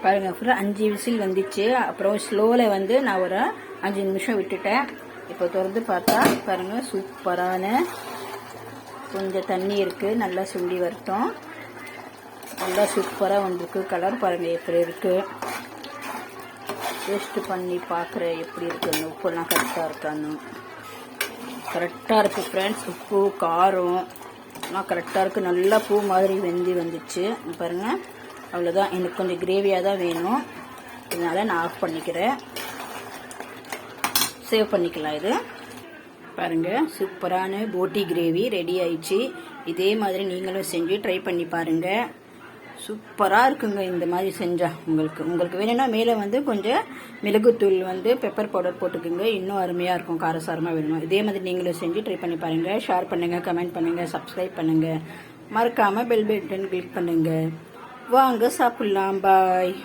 பாருங்கள் ஃபுல்லாக 5 விசில் வந்துச்சு. அப்புறம் ஸ்லோவில் வந்து நான் ஒரு 5 நிமிஷம் விட்டுட்டேன். இப்போ திறந்து பார்த்தா பாருங்கள் சூப்பரான கொஞ்சம் தண்ணி இருக்குது, நல்லா சுண்டி வரட்டும். நல்லா சூப்பராக வந்திருக்கு. கலர் பாருங்கள் எப்படி இருக்குது. டேஸ்ட்டு பண்ணி பார்க்குறேன் எப்படி இருக்குன்னு. உப்புலாம் கரெக்டாக இருக்கான்னு. கரெக்டாக இருக்குது ஃப்ரெண்ட்ஸ். உப்பு காரம் எல்லாம் கரெக்டாக இருக்குது. நல்லா பூ மாதிரி வெந்தி வந்துச்சு பாருங்கள். அவ்வளோதான். எனக்கு கொஞ்சம் கிரேவியாக தான் வேணும், இதனால் நான் ஆஃப் பண்ணிக்கிறேன். சேவ் பண்ணிக்கலாம். இது பாருங்கள் சூப்பரான போட்டி கிரேவி ரெடி ஆயிடுச்சு. இதே மாதிரி நீங்களும் செஞ்சு ட்ரை பண்ணி பாருங்கள். சூப்பராக இருக்குங்க இந்த மாதிரி செஞ்சால். உங்களுக்கு வேணும்னா மேலே வந்து கொஞ்சம் மிளகுத்தூள் வந்து பெப்பர் பவுடர் போட்டுக்குங்க, இன்னும் அருமையாக இருக்கும். காரசாரமாக வேணும். இதே மாதிரி நீங்களும் செஞ்சு ட்ரை பண்ணி பாருங்கள். ஷேர் பண்ணுங்கள், கமெண்ட் பண்ணுங்கள், சப்ஸ்கிரைப் பண்ணுங்கள். மறக்காமல் பெல் பட்டன் கிளிக் பண்ணுங்கள். வாங்க சாப்பிட்லாம். பாய்.